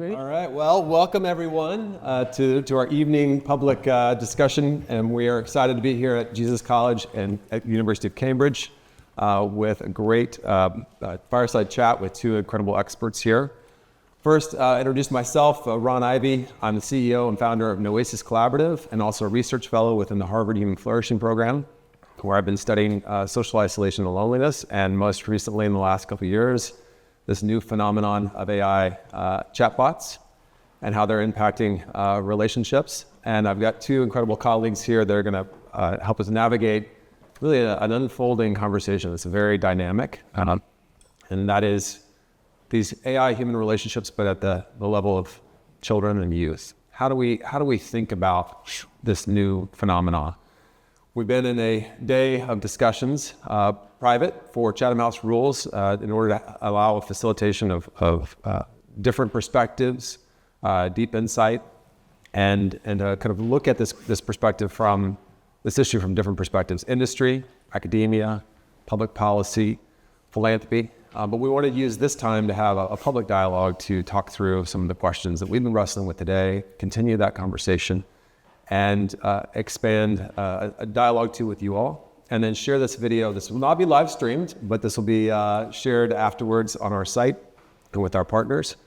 Ivey. All right, well, welcome everyone to our evening public discussion, and we are excited to be here at Jesus College and at the University of Cambridge with a great fireside chat with two incredible experts here. First, introduce myself, Ron Ivey. I'm the CEO and founder of Noēsis Collaborative and also a research fellow within the Harvard Human Flourishing Program, where I've been studying social isolation and loneliness, and most recently in the last couple of years, this new phenomenon of AI chatbots and how they're impacting relationships. And I've got two incredible colleagues here that are going to help us navigate really an unfolding conversation that's very dynamic, and that is these AI human relationships, but at the level of children and youth. How do we think about this new phenomenon? We've been in a day of discussions, private for Chatham House rules, in order to allow a facilitation of different perspectives, deep insight, and kind of look at this perspective from this issue from different perspectives: industry, academia, public policy, philanthropy. But we want to use this time to have a public dialogue to talk through some of the questions that we've been wrestling with today, continue that conversation, and expand a dialogue too with you all, and then share this video. This will not be live streamed, but this will be shared afterwards on our site and with our partners.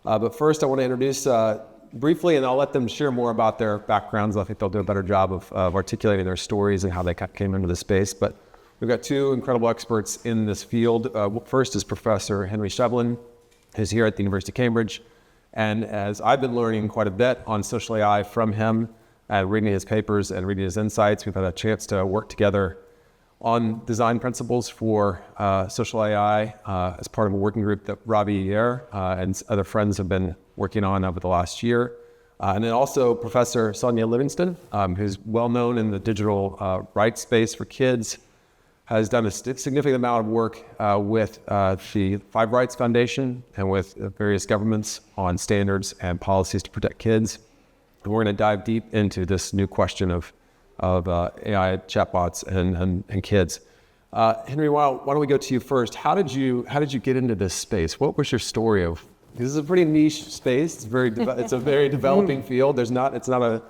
But first I want to introduce briefly, and I'll let them share more about their backgrounds. I think they'll do a better job of articulating their stories and how they came into the space. But we've got two incredible experts in this field. First is Professor Henry Shevlin, who's here at the University of Cambridge. And as I've been learning quite a bit on social AI from him, reading his papers and reading his insights, we've had a chance to work together on design principles for social AI as part of a working group that Robbie and other friends have been working on over the last year. And then also Professor Sonia Livingston, who's well known in the digital rights space for kids, has done a significant amount of work with the Five Rights Foundation and with various governments on standards and policies to protect kids. And we're going to dive deep into this new question of AI chatbots and kids. Henry, why don't we go to you first? How did you get into this space? What was your story of? This is a pretty niche space. It's a very developing field. It's not like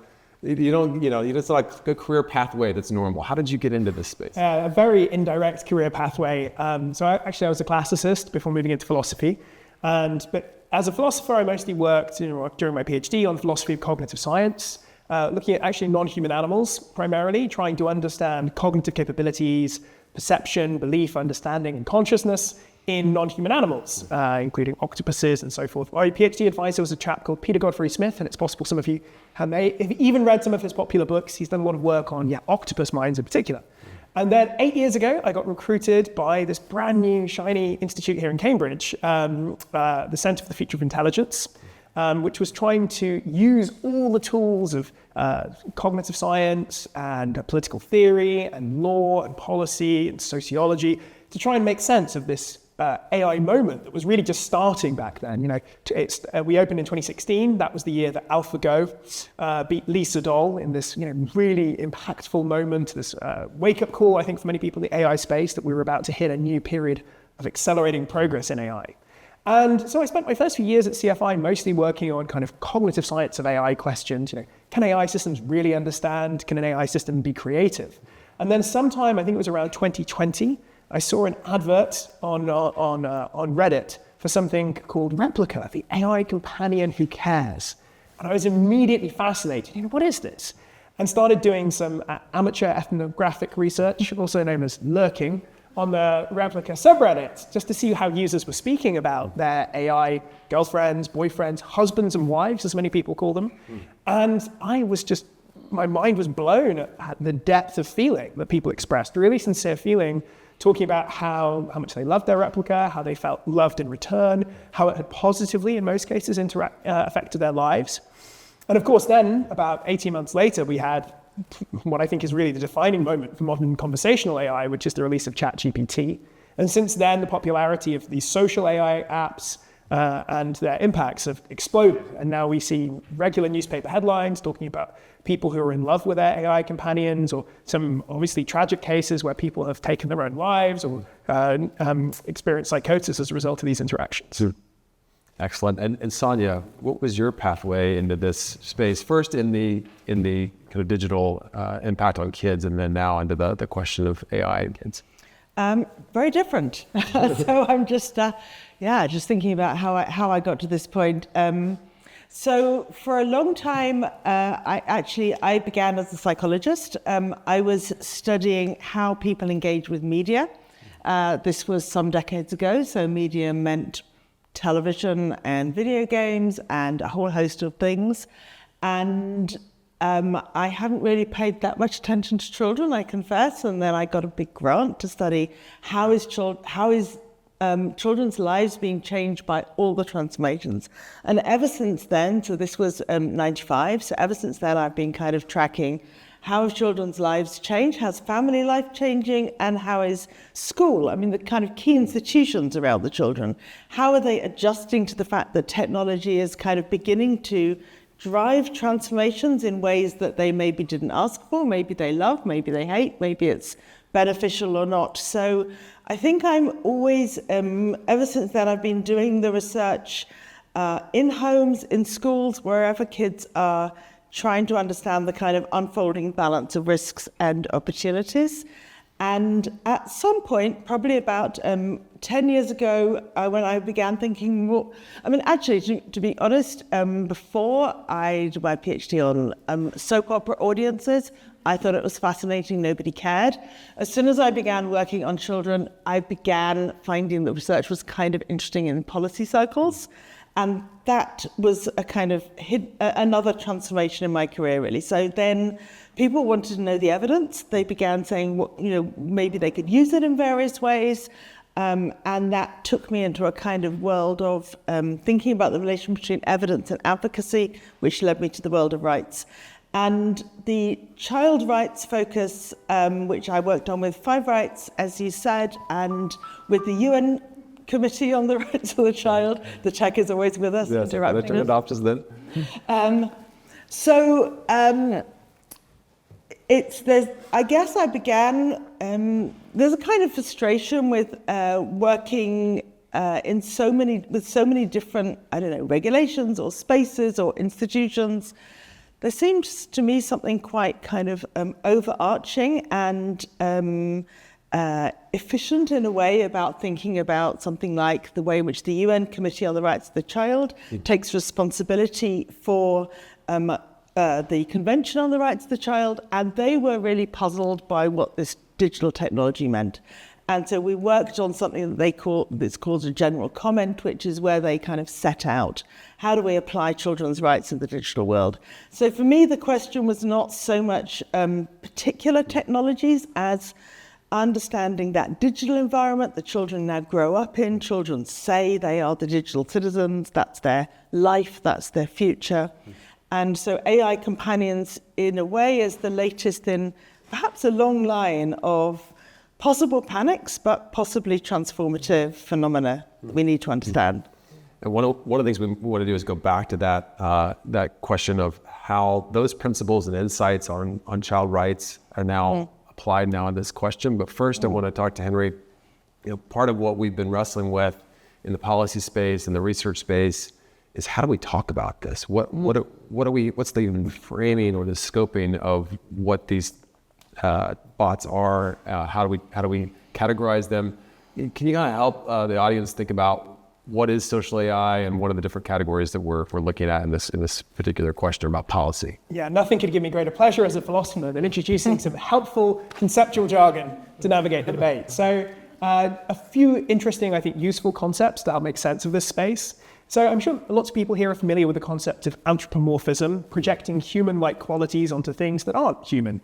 a career pathway that's normal. How did you get into this space? A very indirect career pathway. I was a classicist before moving into philosophy, but as a philosopher, I mostly worked during my PhD on the philosophy of cognitive science, looking at actually non-human animals primarily, trying to understand cognitive capabilities, perception, belief, understanding, and consciousness in non-human animals, including octopuses and so forth. My PhD advisor was a chap called Peter Godfrey Smith, and it's possible some of you have even read some of his popular books. He's done a lot of work on octopus minds in particular. And then 8 years ago, I got recruited by this brand new, shiny institute here in Cambridge, the Center for the Future of Intelligence, which was trying to use all the tools of cognitive science and political theory and law and policy and sociology to try and make sense of this AI moment that was really just starting back then. We opened in 2016. That was the year that AlphaGo beat Lee Sedol in this really impactful moment, this wake-up call, I think, for many people in the AI space that we were about to hit a new period of accelerating progress in AI. And so I spent my first few years at CFI mostly working on kind of cognitive science of AI questions. Can AI systems really understand? Can an AI system be creative? And then sometime, I think it was around 2020, I saw an advert on Reddit for something called Replica, the AI companion who cares. And I was immediately fascinated. What is this? And started doing some amateur ethnographic research, also known as lurking, on the Replica subreddit, just to see how users were speaking about their AI girlfriends, boyfriends, husbands and wives, as many people call them. And my mind was blown at the depth of feeling that people expressed, really sincere feeling, talking about how much they loved their replica, how they felt loved in return, how it had positively, in most cases, affected their lives. And of course, then, about 18 months later, we had what I think is really the defining moment for modern conversational AI, which is the release of ChatGPT. And since then, the popularity of these social AI apps and their impacts have exploded. And now we see regular newspaper headlines talking about people who are in love with their AI companions, or some obviously tragic cases where people have taken their own lives or experienced psychosis as a result of these interactions. Excellent. And Sonia, what was your pathway into this space? First in the kind of digital impact on kids, and then now into the question of AI and kids. Very different. So I'm just thinking about how I got to this point. So for a long time, I began as a psychologist. I was studying how people engage with media. This was some decades ago. So media meant television and video games and a whole host of things. And I hadn't really paid that much attention to children, I confess. And then I got a big grant to study how is children's lives being changed by all the transformations. And ever since then, so this was 95, so ever since then I've been kind of tracking how have children's lives changed, how's family life changing, and how is school, the kind of key institutions around the children, how are they adjusting to the fact that technology is kind of beginning to drive transformations in ways that they maybe didn't ask for, maybe they love, maybe they hate, maybe it's beneficial or not. So I think I'm always, ever since then, I've been doing the research in homes, in schools, wherever kids are, trying to understand the kind of unfolding balance of risks and opportunities. And at some point, probably about 10 years ago, when I began thinking more, actually, to be honest, before I did my PhD on soap opera audiences, I thought it was fascinating, nobody cared. As soon as I began working on children, I began finding that research was kind of interesting in policy circles. And that was a kind of another transformation in my career, really. So then people wanted to know the evidence. They began saying, maybe they could use it in various ways. And that took me into a kind of world of thinking about the relation between evidence and advocacy, which led me to the world of rights. And the child rights focus, which I worked on with 5 Rights, as you said, and with the UN Committee on the Rights of the Child. The tech is always with us, yes, interrupting us. Then. I guess I began, there's a kind of frustration with working with so many different, regulations or spaces or institutions. There seems to me something quite kind of overarching and efficient in a way about thinking about something like the way in which the UN Committee on the Rights of the Child takes responsibility for the Convention on the Rights of the Child, and they were really puzzled by what this digital technology meant. And so we worked on something that it's called a general comment, which is where they kind of set out, how do we apply children's rights in the digital world? So for me, the question was not so much particular technologies as understanding that digital environment the children now grow up in. Children say they are the digital citizens, that's their life, that's their future. And so AI companions, in a way, is the latest in perhaps a long line of possible panics, but possibly transformative phenomena we need to understand. And one of the things we want to do is go back to that question of how those principles and insights on child rights are now applied now in this question. But first, I want to talk to Henry. Part of what we've been wrestling with in the policy space and the research space is how do we talk about this? What's the even framing or the scoping of what these bots are? How do we categorize them? Can you kind of help the audience think about what is social AI and what are the different categories that we're looking at in this particular question about policy? Yeah, nothing could give me greater pleasure as a philosopher than introducing some helpful conceptual jargon to navigate the debate. So a few interesting, I think, useful concepts that'll make sense of this space. So I'm sure lots of people here are familiar with the concept of anthropomorphism, projecting human-like qualities onto things that aren't human.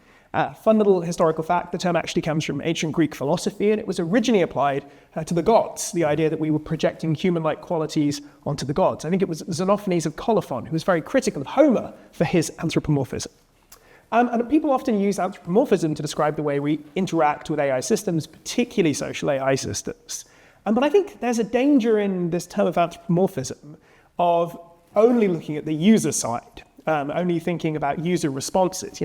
Fundamental historical fact, the term actually comes from ancient Greek philosophy, and it was originally applied to the gods, the idea that we were projecting human-like qualities onto the gods. I think it was Xenophanes of Colophon who was very critical of Homer for his anthropomorphism. And people often use anthropomorphism to describe the way we interact with AI systems, particularly social AI systems. But I think there's a danger in this term of anthropomorphism of only looking at the user side, only thinking about user responses.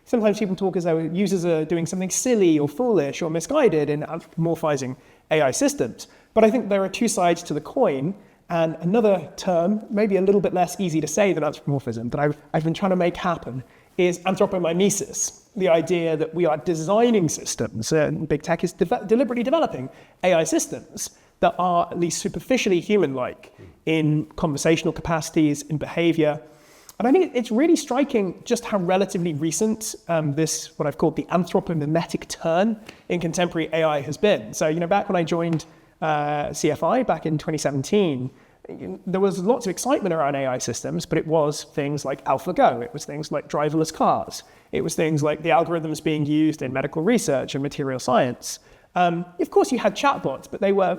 Sometimes people talk as though users are doing something silly or foolish or misguided in anthropomorphizing AI systems. But I think there are two sides to the coin. And another term, maybe a little bit less easy to say than anthropomorphism, that I've been trying to make happen, is anthropomimesis, the idea that we are designing systems, and big tech is deliberately developing AI systems that are at least superficially human-like in conversational capacities, in behavior. And I think it's really striking just how relatively recent this, what I've called the anthropomimetic turn in contemporary AI has been. So, back when I joined CFI back in 2017, there was lots of excitement around AI systems, but it was things like AlphaGo, it was things like driverless cars, it was things like the algorithms being used in medical research and material science. Of course, you had chatbots, but they were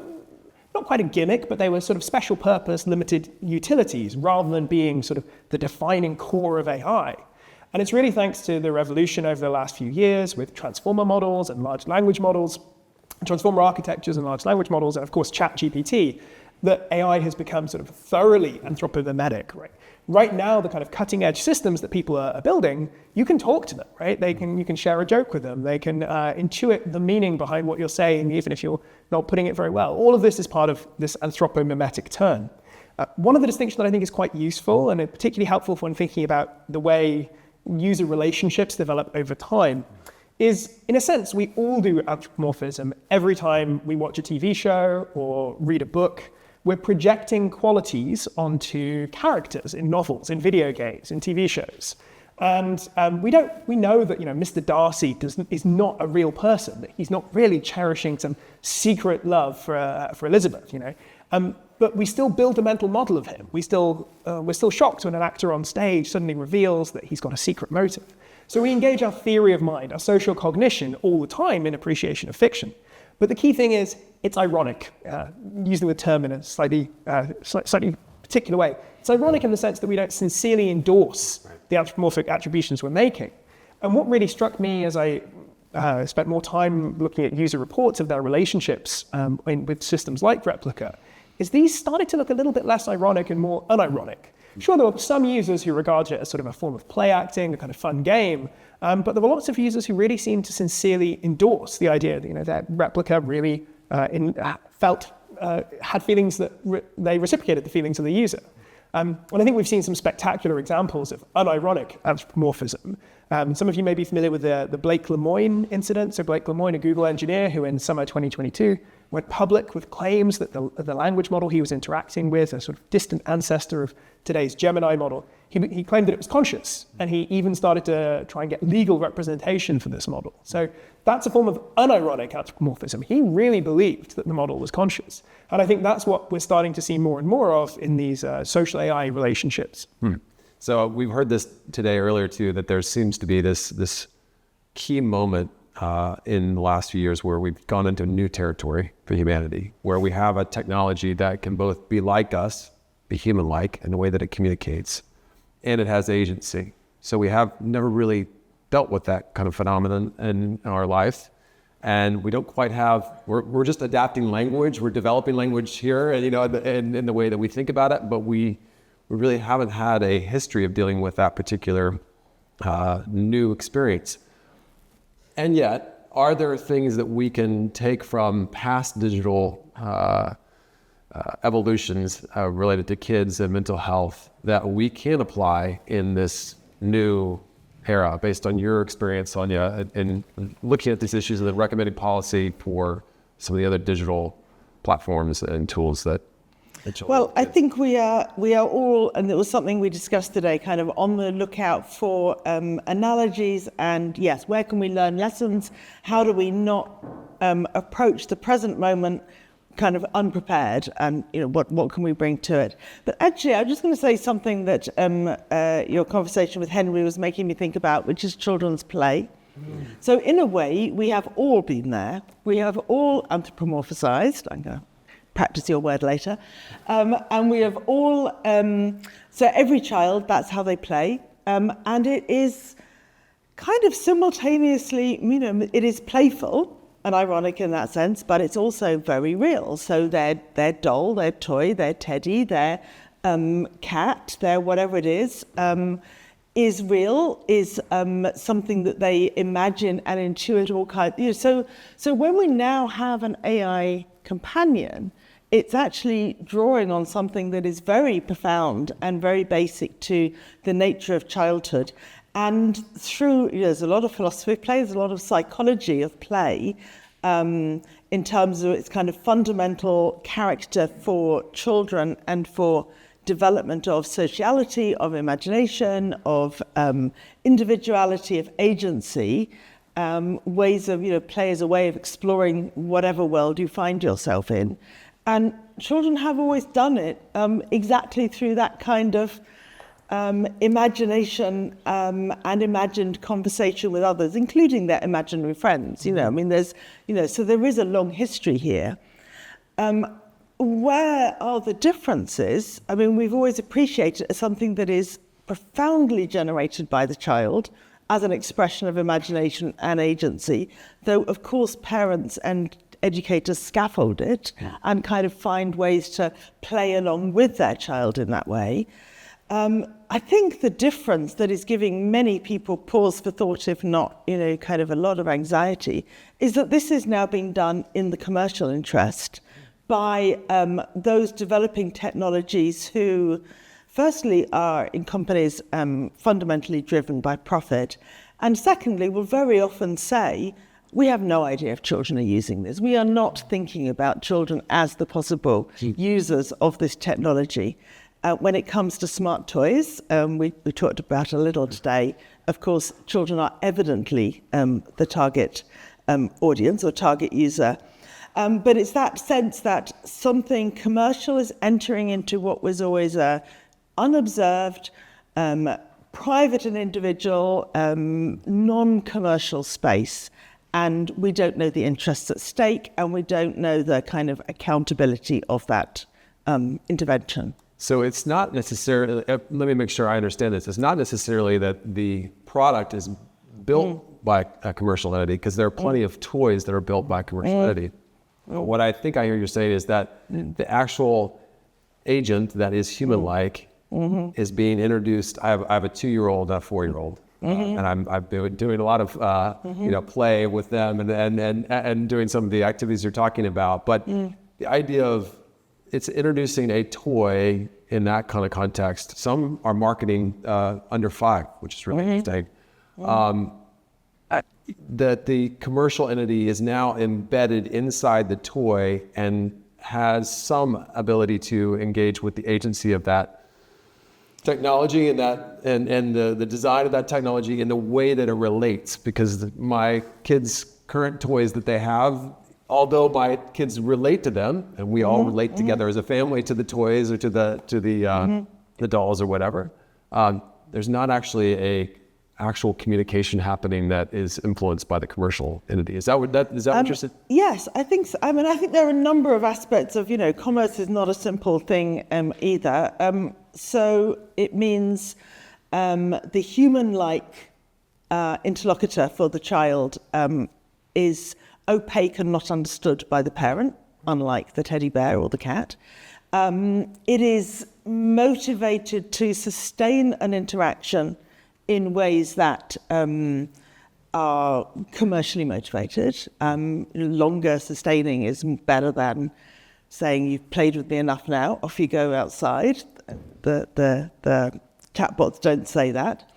not quite a gimmick, but they were sort of special purpose, limited utilities, rather than being sort of the defining core of AI. And it's really thanks to the revolution over the last few years with transformer models and large language models, transformer architectures and large language models, and of course ChatGPT, that AI has become sort of thoroughly anthropomimetic, right? Right now, the kind of cutting edge systems that people are building, you can talk to them, right? You can share a joke with them. They can intuit the meaning behind what you're saying, even if you're not putting it very well. All of this is part of this anthropomimetic turn. One of the distinctions that I think is quite useful and particularly helpful when thinking about the way user relationships develop over time is, in a sense, we all do anthropomorphism every time we watch a TV show or read a book. We're projecting qualities onto characters in novels, in video games, in TV shows. And we know that Mr. Darcy is not a real person, that he's not really cherishing some secret love for Elizabeth, but we still build a mental model of him. We're still shocked when an actor on stage suddenly reveals that he's got a secret motive. So we engage our theory of mind, our social cognition, all the time in appreciation of fiction. But the key thing is, it's ironic, using the term in a slightly particular way. It's ironic in the sense that we don't sincerely endorse the anthropomorphic attributions we're making. And what really struck me as I spent more time looking at user reports of their relationships with systems like Replica, is these started to look a little bit less ironic and more unironic. Sure, there were some users who regarded it as sort of a form of play acting, a kind of fun game, but there were lots of users who really seemed to sincerely endorse the idea that, that Replica really had feelings that they reciprocated the feelings of the user. And I think we've seen some spectacular examples of unironic anthropomorphism. Some of you may be familiar with the Blake Lemoine incident. So Blake Lemoine, a Google engineer who in summer 2022 went public with claims that the language model he was interacting with, a sort of distant ancestor of today's Gemini model, he claimed that it was conscious, and he even started to try and get legal representation for this model. So that's a form of unironic anthropomorphism. He really believed that the model was conscious. And I think that's what we're starting to see more and more of in these social AI relationships. So we've heard this today earlier too, that there seems to be this key moment in the last few years where we've gone into new territory for humanity, where we have a technology that can both be like us, be human-like in the way that it communicates, and it has agency. So we have never really dealt with that kind of phenomenon in our life. And we don't quite we're just adapting language, we're developing language here, and in the way that we think about it, but we really haven't had a history of dealing with that particular new experience. And yet, are there things that we can take from past digital evolutions related to kids and mental health that we can apply in this new era, based on your experience, Sonia, and looking at these issues and then recommending policy for some of the other digital platforms and tools that Well, I think we are all, and it was something we discussed today, kind of on the lookout for analogies and, yes, where can we learn lessons? How do we not approach the present moment kind of unprepared, and what can we bring to it? But actually, I'm just going to say something that your conversation with Henry was making me think about, which is children's play. So in a way, we have all been there. We have all anthropomorphized. I'm going to practice your word later. And we have all, so every child, that's how they play. And it is kind of simultaneously, it is playful and ironic in that sense, but it's also very real. So their doll, their toy, their teddy, their cat, their whatever it is real, is something that they imagine and intuit all kinds. So when we now have an AI companion, it's actually drawing on something that is very profound and very basic to the nature of childhood. And through, there's a lot of philosophy of play, there's a lot of psychology of play, in terms of its kind of fundamental character for children and for development of sociality, of imagination, of individuality, of agency, ways of, play as a way of exploring whatever world you find yourself in. And children have always done it exactly through that kind of imagination and imagined conversation with others, including their imaginary friends. There's, so there is a long history here. Where are the differences? We've always appreciated it as something that is profoundly generated by the child as an expression of imagination and agency, though, of course, parents and educators scaffold it and kind of find ways to play along with their child in that way. I think the difference that is giving many people pause for thought, if not, kind of a lot of anxiety, is that this is now being done in the commercial interest by those developing technologies who, firstly, are in companies fundamentally driven by profit, and secondly, will very often say, we have no idea if children are using this. We are not thinking about children as the possible users of this technology. When it comes to smart toys, we talked about a little today, of course, children are evidently the target audience or target user. But it's that sense that something commercial is entering into what was always a unobserved, private and individual, non-commercial space. And we don't know the interests at stake, and we don't know the kind of accountability of that intervention. So it's not necessarily, let me make sure I understand this. It's not necessarily that the product is built by a commercial entity, because there are plenty of toys that are built by a commercial entity. What I think I hear you saying is that the actual agent that is human-like is being introduced. I have a 2-year-old and a 4-year-old, and I've been doing a lot of play with them and doing some of the activities you're talking about. But the idea of it's introducing a toy in that kind of context. Some are marketing under 5, which is really interesting. That the commercial entity is now embedded inside the toy and has some ability to engage with the agency of that technology and the design of that technology in the way that it relates. Because my kids' current toys that they have, although my kids relate to them, and we all relate together as a family to the toys or to the dolls or whatever, there's not actually a actual communication happening that is influenced by the commercial entity. Is that what you're saying? Yes, I think so. I think there are a number of aspects of, commerce is not a simple thing either. So it means the human-like interlocutor for the child is opaque and not understood by the parent, unlike the teddy bear or the cat. It is motivated to sustain an interaction in ways that are commercially motivated. Longer sustaining is better than saying, you've played with me enough now, off you go outside. The chatbots don't say that.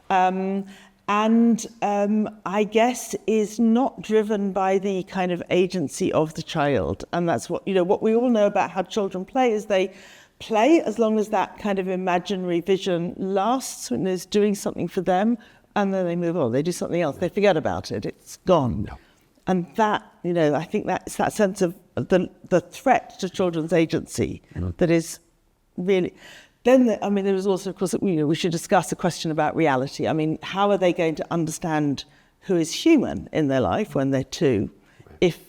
And I guess is not driven by the kind of agency of the child. And that's what we all know about how children play is they play as long as that kind of imaginary vision lasts and is doing something for them, and then they move on. They do something else. They forget about it. It's gone. No. And that, I think that's that sense of the threat to children's agency that is really... Then, there was also, of course, we should discuss a question about reality. How are they going to understand who is human in their life when they're 2 if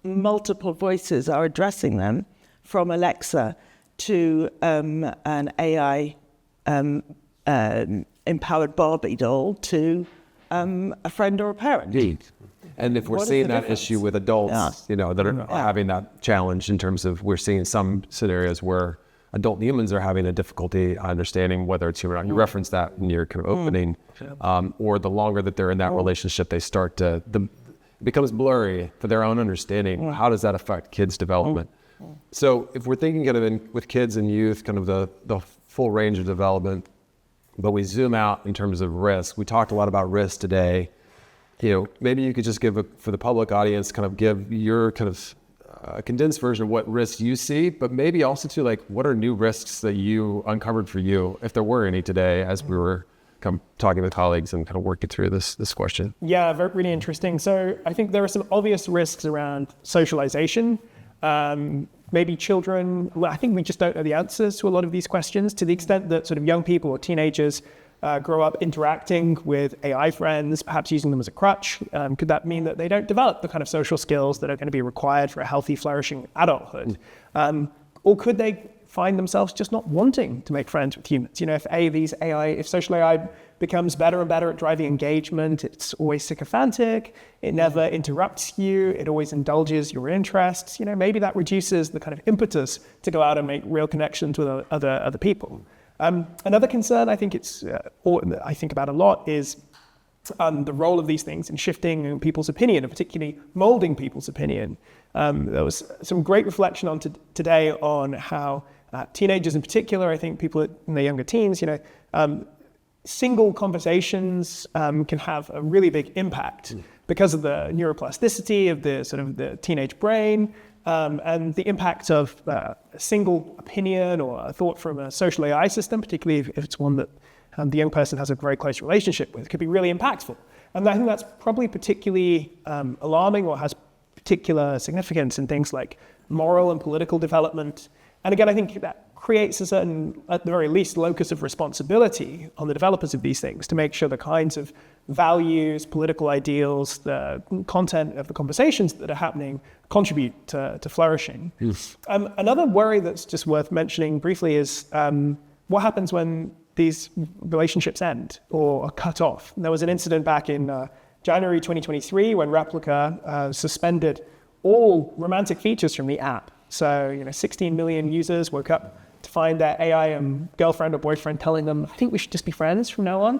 multiple voices are addressing them, from Alexa to an AI empowered Barbie doll to a friend or a parent? Indeed. And if we're seeing that issue with adults, that are having that challenge in terms of, we're seeing some scenarios where adult humans are having a difficulty understanding whether it's human or not. You referenced that in your kind of opening. Or the longer that they're in that relationship, they start to, it becomes blurry for their own understanding. How does that affect kids' development? So if we're thinking kind of with kids and youth, kind of the full range of development, but we zoom out in terms of risk, we talked a lot about risk today. Maybe you could just give for the public audience, kind of give your kind of condensed version of what risks you see, but maybe also too, like, what are new risks that you uncovered for you, if there were any today, as we were kind of talking with colleagues and kind of working through this question? Yeah, really interesting. So I think there are some obvious risks around socialization. Maybe children, I think we just don't know the answers to a lot of these questions, to the extent that sort of young people or teenagers grow up interacting with AI friends, perhaps using them as a crutch. Could that mean that they don't develop the kind of social skills that are going to be required for a healthy, flourishing adulthood? Or could they find themselves just not wanting to make friends with humans? If social AI becomes better and better at driving engagement, it's always sycophantic, it never interrupts you, it always indulges your interests, maybe that reduces the kind of impetus to go out and make real connections with other people. Another concern I think I think about a lot is the role of these things in shifting people's opinion, and particularly molding people's opinion. There was some great reflection on today on how teenagers in particular, I think people in their younger teens, single conversations can have a really big impact because of the neuroplasticity of the teenage brain. And the impact of a single opinion or a thought from a social AI system, particularly if it's one that the young person has a very close relationship with, could be really impactful. And I think that's probably particularly alarming, or has particular significance in things like moral and political development. And again, I think that creates a certain, at the very least, locus of responsibility on the developers of these things to make sure the kinds of values, political ideals, the content of the conversations that are happening contribute to flourishing. Yes. Another worry that's just worth mentioning briefly is what happens when these relationships end or are cut off. There was an incident back in January 2023 when Replica suspended all romantic features from the app. So 16 million users woke up to find their AI girlfriend or boyfriend telling them, I think we should just be friends from now on.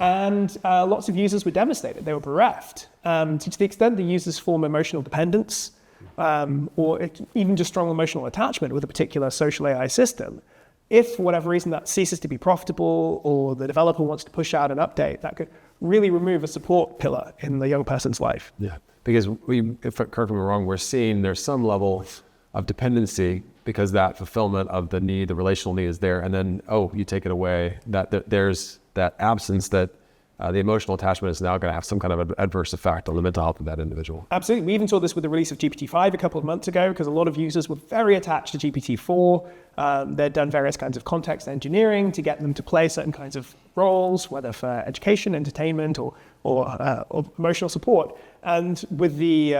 And lots of users were devastated. They were bereft. To the extent the users form emotional dependence or even just strong emotional attachment with a particular social AI system, if for whatever reason that ceases to be profitable or the developer wants to push out an update, that could really remove a support pillar in the young person's life. Yeah, because correct me wrong, we're seeing there's some level of dependency because that fulfillment of the need, the relational need is there, and then, you take it away, there's that absence that the emotional attachment is now going to have some kind of adverse effect on the mental health of that individual. Absolutely. We even saw this with the release of GPT-5 a couple of months ago, because a lot of users were very attached to GPT-4. They'd done various kinds of context engineering to get them to play certain kinds of roles, whether for education, entertainment, or emotional support. And with the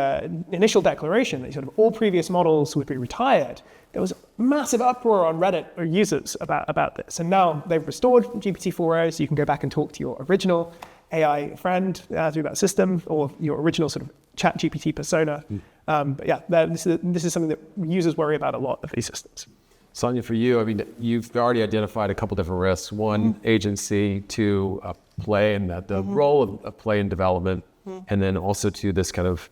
initial declaration that sort of all previous models would be retired, there was massive uproar on Reddit or users about this. And now they've restored GPT-4o, so you can go back and talk to your original AI friend through that system, or your original sort of chat GPT persona. But yeah, this is something that users worry about a lot of these systems. Sonia, for you, I mean, you've already identified a couple different risks. One, agency; two, play, and the role of play in development, and then also to this kind of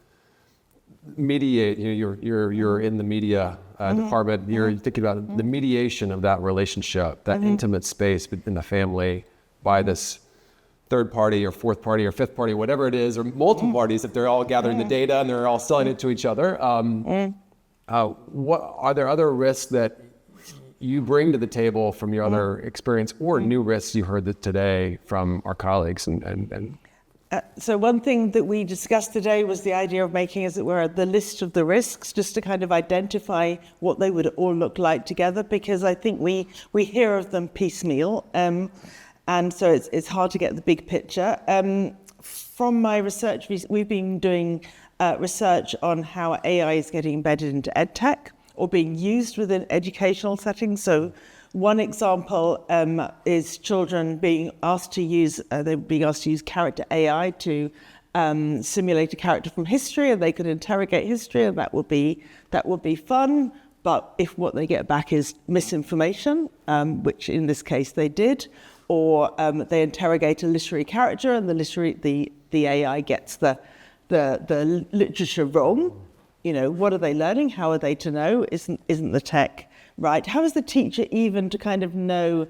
mediate. You're in the media department. You're thinking about the mediation of that relationship, that intimate space in the family, by this third party or fourth party or fifth party, whatever it is, or multiple parties if they're all gathering the data and they're all selling it to each other. What are there other risks that you bring to the table from your other experience, or new risks you heard today from our colleagues? So one thing that we discussed today was the idea of making, as it were, the list of the risks, just to kind of identify what they would all look like together, because I think we hear of them piecemeal, and so it's hard to get the big picture. From my research, we've been doing research on how AI is getting embedded into EdTech or being used within educational settings. So one example is children being asked to use character AI to simulate a character from history, and they could interrogate history, and that would be fun. But if what they get back is misinformation, which in this case they did, or they interrogate a literary character and the AI gets the literature wrong, what are they learning? How are they to know? Isn't the tech right? How is the teacher even to kind of know,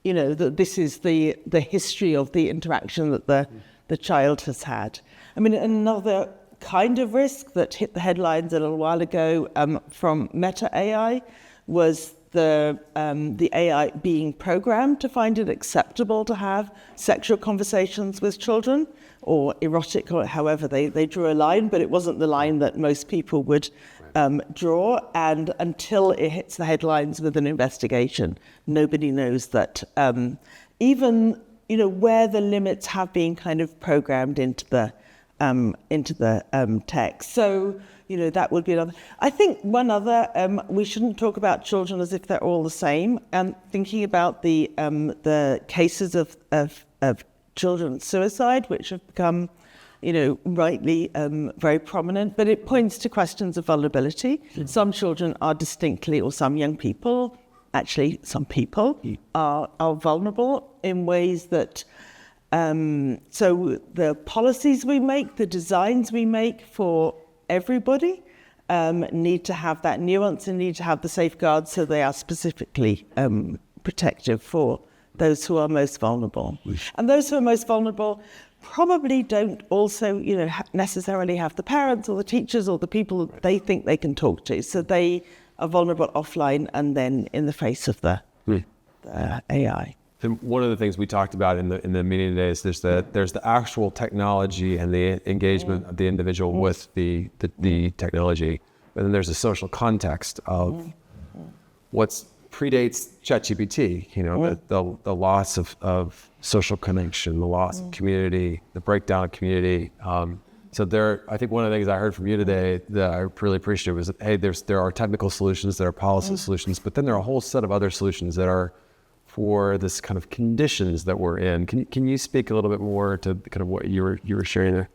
that this is the history of the interaction that the child has had? I mean, another kind of risk that hit the headlines a little while ago from Meta AI was the AI being programmed to find it acceptable to have sexual conversations with children, or erotic, or however they drew a line, but it wasn't the line that most people would draw. And until it hits the headlines with an investigation, nobody knows that even where the limits have been kind of programmed into the text. So that would be another. I think one other, we shouldn't talk about children as if they're all the same. Thinking about the cases of children's suicide, which have become, rightly very prominent, but it points to questions of vulnerability. Some children are distinctly, or some young people, actually some people are vulnerable in ways that, so the policies we make, the designs we make for everybody need to have that nuance and need to have the safeguards so they are specifically protective for those who are most vulnerable. And those who are most vulnerable probably don't also, necessarily have the parents or the teachers or the people they think they can talk to. So they are vulnerable offline and then in the face of the AI. And one of the things we talked about in the meeting today is there's the actual technology and the engagement of the individual with the technology, but then there's a social context of what predates ChatGPT. The loss of social connection, the loss of community, the breakdown of community. So I think one of the things I heard from you today that I really appreciated was that, hey, there are technical solutions, there are policy solutions, but then there are a whole set of other solutions that are for this kind of conditions that we're in. Can you speak a little bit more to kind of what you were sharing there?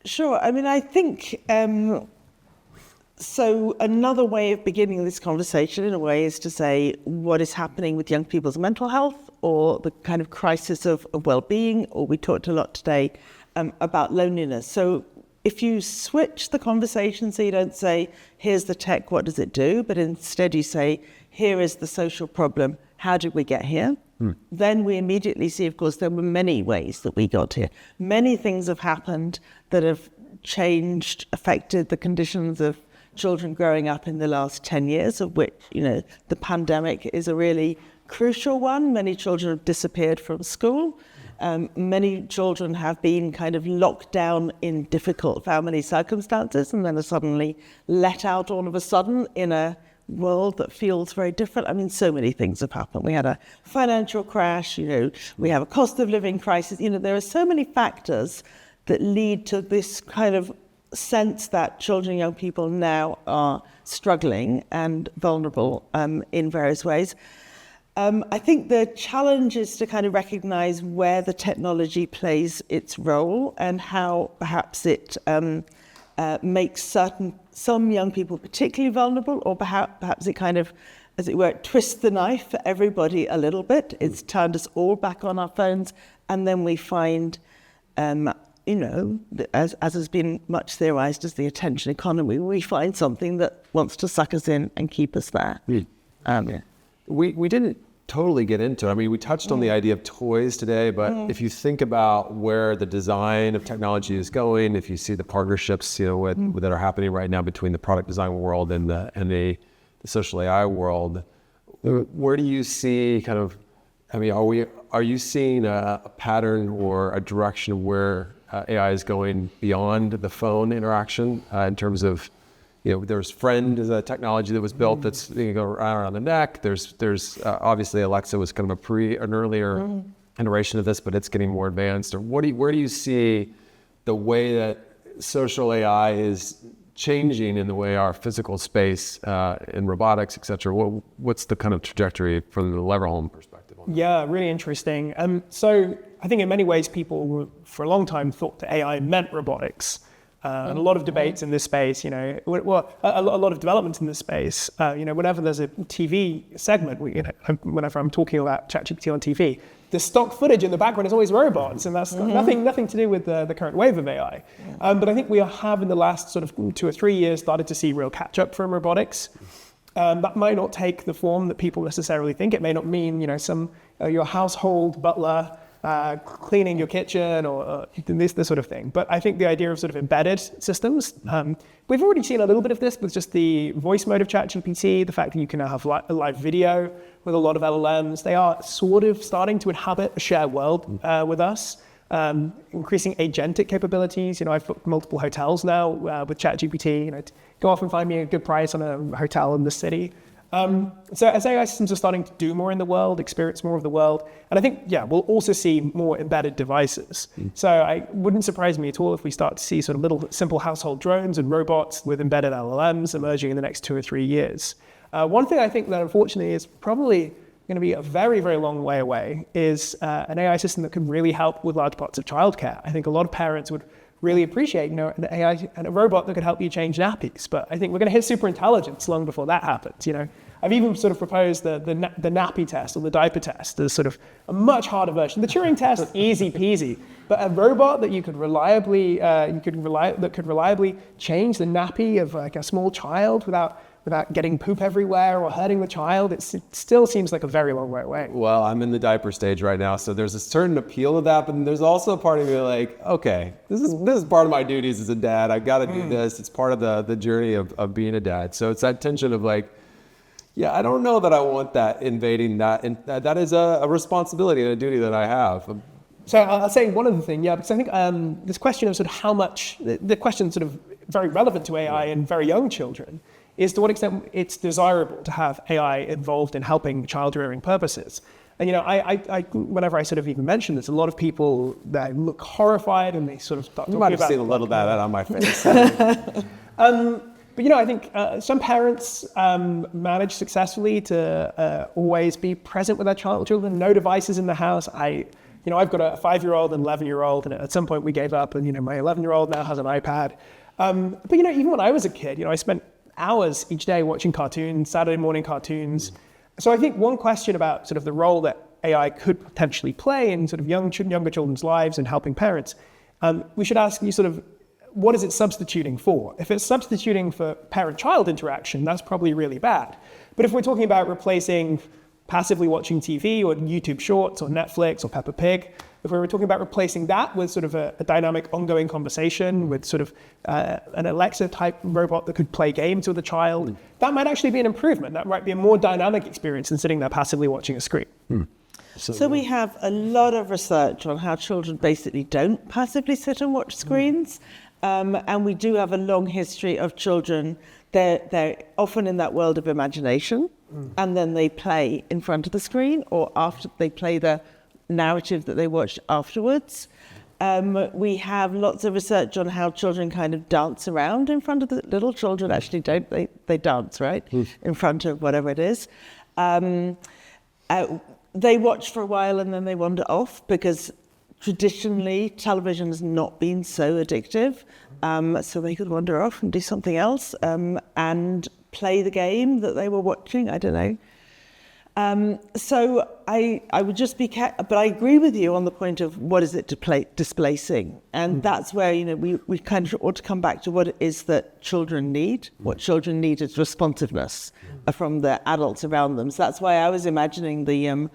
Sure. I mean, I think, so another way of beginning this conversation in a way is to say what is happening with young people's mental health, or the kind of crisis of well-being, or we talked a lot today about loneliness. So if you switch the conversation, so you don't say, here's the tech, what does it do? But instead you say, here is the social problem, how did we get here? Then we immediately see, of course, there were many ways that we got here. Many things have happened that have changed, affected the conditions of children growing up in the last 10 years, of which, the pandemic is a really crucial one. Many children have disappeared from school. Many children have been kind of locked down in difficult family circumstances and then are suddenly let out all of a sudden in a world that feels very different. I mean, so many things have happened. We had a financial crash, we have a cost of living crisis. There are so many factors that lead to this kind of sense that children and young people now are struggling and vulnerable in various ways. I think the challenge is to kind of recognize where the technology plays its role and how perhaps it makes some young people particularly vulnerable, or perhaps it kind of, as it were, twists the knife for everybody a little bit. It's turned us all back on our phones, and then we find, as has been much theorized as the attention economy, we find something that wants to suck us in and keep us there. We didn't totally get into it. I mean, we touched on the idea of toys today, but if you think about where the design of technology is going, if you see the partnerships, that are happening right now between the product design world and the social AI world, where do you see kind of, I mean, are you seeing a pattern or a direction where AI is going beyond the phone interaction in terms of, there's Friend is a technology that was built that's go around the neck. There's obviously Alexa was kind of an earlier iteration of this, but it's getting more advanced. Or where do you see the way that social AI is changing in the way our physical space in robotics, et cetera? What's the kind of trajectory from the Leverhulme perspective on that? Yeah, really interesting. So I think in many ways people for a long time thought that AI meant robotics. And a lot of debates in this space, a lot of development in this space. Whenever there's a TV segment, whenever I'm talking about ChatGPT on TV, the stock footage in the background is always robots, and that's got nothing to do with the current wave of AI. But I think we have in the last sort of 2 or 3 years started to see real catch up from robotics. That might not take the form that people necessarily think. It may not mean, some your household butler cleaning your kitchen or this sort of thing. But I think the idea of sort of embedded systems, we've already seen a little bit of this with just the voice mode of ChatGPT, the fact that you can now have live video with a lot of LLMs. They are sort of starting to inhabit a shared world with us, increasing agentic capabilities. I've booked multiple hotels now with ChatGPT, to go off and find me a good price on a hotel in the city. So as AI systems are starting to do more in the world, experience more of the world, and I think, we'll also see more embedded devices. So it wouldn't surprise me at all if we start to see sort of little simple household drones and robots with embedded LLMs emerging in the next 2 or 3 years. One thing I think that unfortunately is probably going to be a very, very long way away is an AI system that can really help with large parts of childcare. I think a lot of parents would really appreciate, an AI and a robot that could help you change nappies. But I think we're going to hit super intelligence long before that happens. I've even sort of proposed the nappy test or the diaper test as sort of a much harder version. The Turing test, easy peasy, but a robot that you could reliably change the nappy of like a small child without getting poop everywhere or hurting the child, it still seems like a very long way away. Well, I'm in the diaper stage right now, so there's a certain appeal to that, but then there's also a part of me like, okay, this is part of my duties as a dad. I've got to do this. It's part of the journey of being a dad. So it's that tension of like, I don't know that I want that invading that, and that is a responsibility and a duty that I have. So I'll say one other thing, because I think this question of sort of how much, the question sort of very relevant to AI in very young children, is to what extent it's desirable to have AI involved in helping child rearing purposes. And I whenever I sort of even mention this, a lot of people that look horrified and they sort of start talking about. You might have seen a little bit of that on my face. But I think some parents manage successfully to always be present with their children. No devices in the house. I've got a 5-year-old and 11-year-old, and at some point we gave up. And my 11-year-old now has an iPad. But even when I was a kid, I spent hours each day watching cartoons, Saturday morning cartoons. So I think one question about sort of the role that AI could potentially play in sort of younger children's lives and helping parents, we should ask you sort of, what is it substituting for? If it's substituting for parent-child interaction, that's probably really bad. But if we're talking about replacing passively watching TV or YouTube Shorts or Netflix or Peppa Pig, if we were talking about replacing that with sort of a dynamic ongoing conversation with sort of an Alexa-type robot that could play games with a child, that might actually be an improvement. That might be a more dynamic experience than sitting there passively watching a screen. So we have a lot of research on how children basically don't passively sit and watch screens. And we do have a long history of children, they're often in that world of imagination, and then they play in front of the screen, or after they play the narrative that they watched afterwards. We have lots of research on how children kind of dance around in front of the little children. Actually don't, they dance, right? In front of whatever it is. They watch for a while and then they wander off because traditionally, television has not been so addictive, so they could wander off and do something else and play the game that they were watching. I don't know. So I would just be but I agree with you on the point of what is it displacing, and that's where we kind of ought to come back to what it is that children need. What children need is responsiveness from the adults around them. So that's why I was imagining the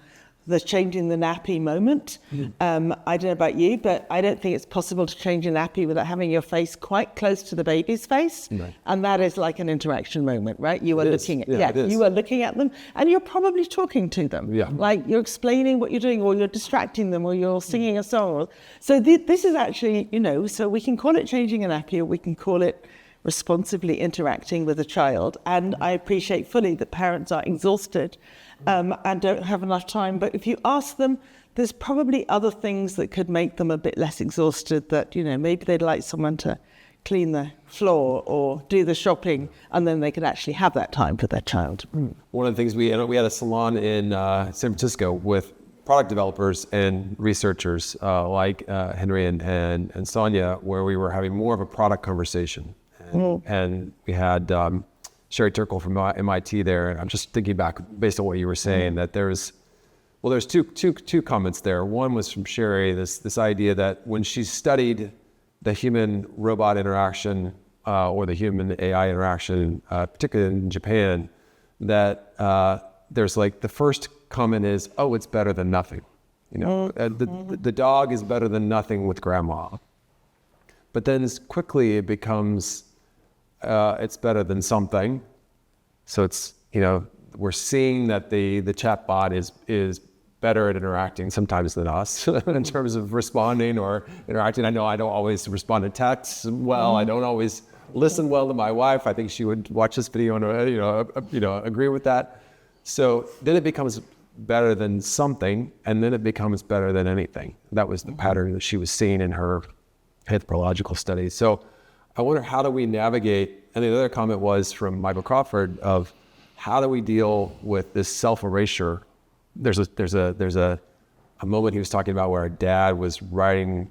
changing the nappy moment. I don't know about you, but I don't think it's possible to change a nappy without having your face quite close to the baby's face. Right. And that is like an interaction moment, right? You are looking at, you are looking at them and you're probably talking to them. Yeah. Like you're explaining what you're doing, or you're distracting them, or you're singing a song. So this is actually, so we can call it changing a nappy, or we can call it responsibly interacting with a child. And I appreciate fully that parents are exhausted and don't have enough time. But if you ask them, there's probably other things that could make them a bit less exhausted, that, maybe they'd like someone to clean the floor or do the shopping, and then they could actually have that time for their child. One of the things we had a salon in San Francisco with product developers and researchers like Henry and Sonia, where we were having more of a product conversation. And we had Sherry Turkle from MIT there. And I'm just thinking back, based on what you were saying, that there's Well, there's two comments there. One was from Sherry, this idea that when she studied the human-robot interaction or the human-AI interaction, particularly in Japan, that there's like the first comment is, oh, it's better than nothing. The dog is better than nothing with grandma. But then quickly it becomes, it's better than something. So it's, we're seeing that the chatbot is better at interacting sometimes than us in terms of responding or interacting. I know I don't always respond to texts well. I don't always listen well to my wife. I think she would watch this video and agree with that. So then it becomes better than something, and then it becomes better than anything. That was the pattern that she was seeing in her anthropological studies. So I wonder, how do we navigate? And the other comment was from Michael Crawford of how do we deal with this self-erasure. There's a moment he was talking about where a dad was writing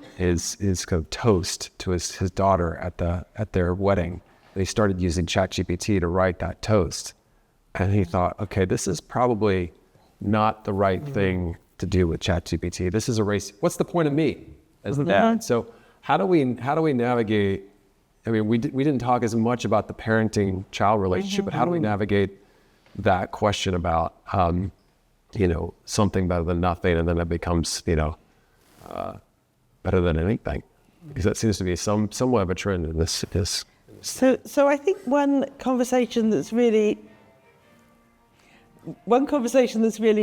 his kind of toast to his daughter at their wedding. And he started using ChatGPT to write that toast. And he thought, okay, this is probably not the right thing to do with ChatGPT. This is a race. What's the point of me as the dad? So how do we navigate? I mean, we didn't talk as much about the parenting-child relationship, but how do we navigate that question about, something better than nothing, and then it becomes, better than anything? Because that seems to be somewhat of a trend in this. So I think one conversation that's really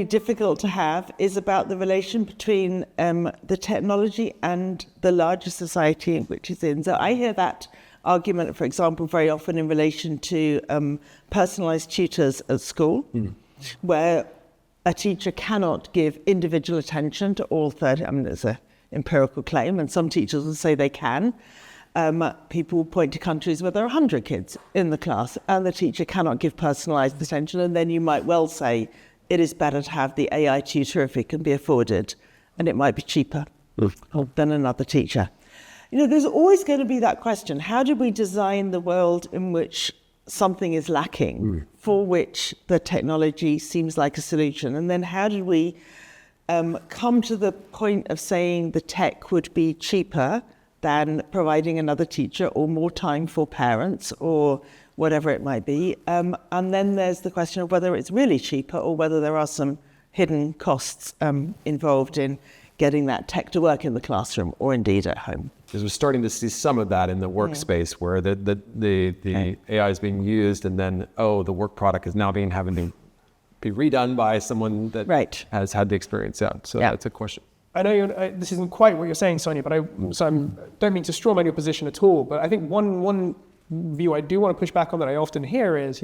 difficult to have is about the relation between the technology and the larger society in which it's in. So I hear that argument, for example, very often in relation to personalized tutors at school, where a teacher cannot give individual attention to all 30. I mean, there's an empirical claim, and some teachers will say they can. People will point to countries where there are 100 kids in the class and the teacher cannot give personalised attention, and then you might well say it is better to have the AI tutor if it can be afforded, and it might be cheaper than another teacher. There's always going to be that question: how do we design the world in which something is lacking, for which the technology seems like a solution? And then how do we come to the point of saying the tech would be cheaper than providing another teacher or more time for parents or whatever it might be? And then there's the question of whether it's really cheaper or whether there are some hidden costs involved in getting that tech to work in the classroom or indeed at home. Because we're starting to see some of that in the workspace where the AI is being used, and then, the work product is now having to be redone by someone that has had the experience out. So that's a question. I know this isn't quite what you're saying, Sonia, but I don't mean to strawman your position at all. But I think one view I do want to push back on that I often hear is,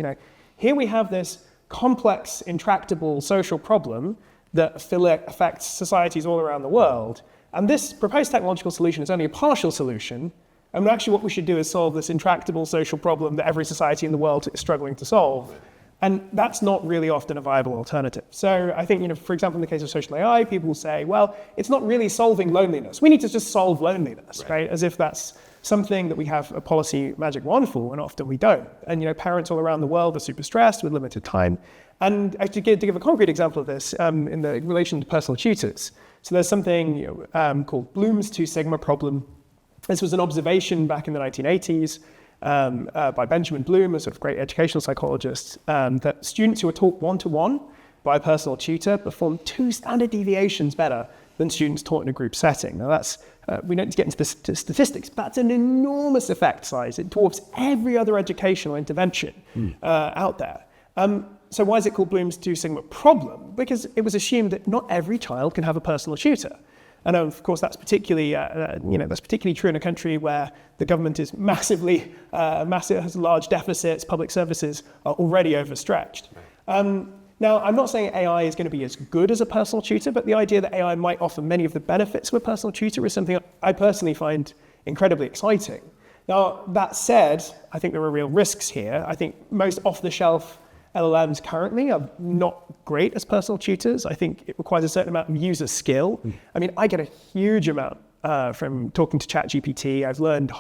here we have this complex, intractable social problem that affects societies all around the world. And this proposed technological solution is only a partial solution. And actually what we should do is solve this intractable social problem that every society in the world is struggling to solve. And that's not really often a viable alternative. So I think, for example, in the case of social AI, people will say, well, it's not really solving loneliness. We need to just solve loneliness, right? As if that's something that we have a policy magic wand for, and often we don't. And, parents all around the world are super stressed with limited time. And actually, to give a concrete example of this, in relation to personal tutors. So there's something called Bloom's 2 sigma problem. This was an observation back in the 1980s. By Benjamin Bloom, a sort of great educational psychologist, that students who are taught one-to-one by a personal tutor perform 2 standard deviations better than students taught in a group setting. Now that's, we don't need to get into the statistics, but that's an enormous effect size. It dwarfs every other educational intervention out there. So why is it called Bloom's 2 sigma problem? Because it was assumed that not every child can have a personal tutor. And of course, that's particularly true in a country where the government is massive, has large deficits, public services are already overstretched. Now, I'm not saying AI is going to be as good as a personal tutor, but the idea that AI might offer many of the benefits of a personal tutor is something I personally find incredibly exciting. Now, that said, I think there are real risks here. I think most off-the-shelf LLMs currently are not great as personal tutors. I think it requires a certain amount of user skill. I mean, I get a huge amount from talking to ChatGPT. I've learned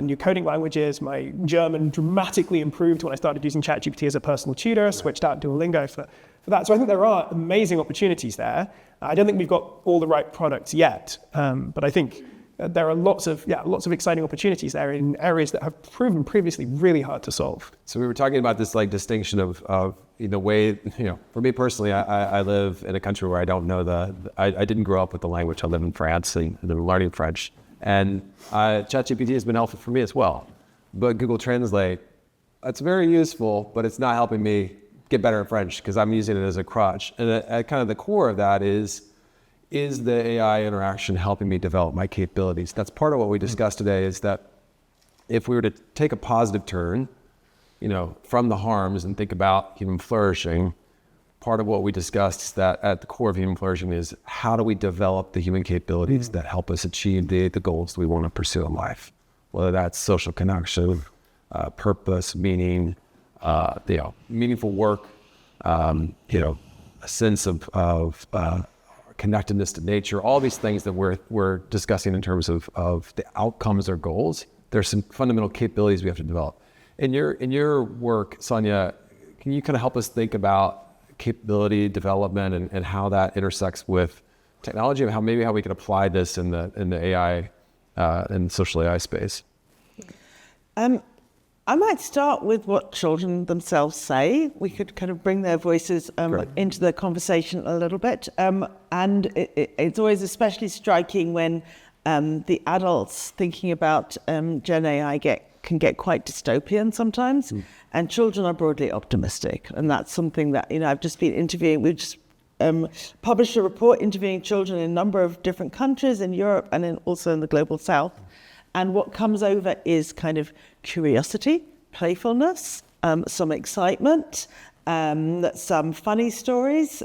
new coding languages. My German dramatically improved when I started using ChatGPT as a personal tutor, switched out Duolingo for that. So I think there are amazing opportunities there. I don't think we've got all the right products yet, but I think there are lots of exciting opportunities there in areas that have proven previously really hard to solve. So we were talking about this distinction of the way, for me personally, I live in a country where I don't know I didn't grow up with the language. I live in France and I'm learning French. And ChatGPT has been helpful for me as well. But Google Translate, it's very useful, but it's not helping me get better at French because I'm using it as a crutch. And at kind of the core of that is the AI interaction helping me develop my capabilities? That's part of what we discussed today, is that if we were to take a positive turn, from the harms and think about human flourishing, part of what we discussed is that at the core of human flourishing is how do we develop the human capabilities that help us achieve the goals we want to pursue in life, whether that's social connection, purpose, meaning, meaningful work, a sense of connectedness to nature, all these things that we're discussing in terms of the outcomes or goals. There's some fundamental capabilities we have to develop. In your work, Sonia, can you kind of help us think about capability development and how that intersects with technology, and how we could apply this in the AI and social AI space? I might start with what children themselves say. We could kind of bring their voices into the conversation a little bit. And it's always especially striking when the adults thinking about Gen AI can get quite dystopian sometimes. And children are broadly optimistic. And that's something that, I've just been interviewing. We've just published a report interviewing children in a number of different countries in Europe and also in the global south. And what comes over is kind of curiosity, playfulness, some excitement, some funny stories.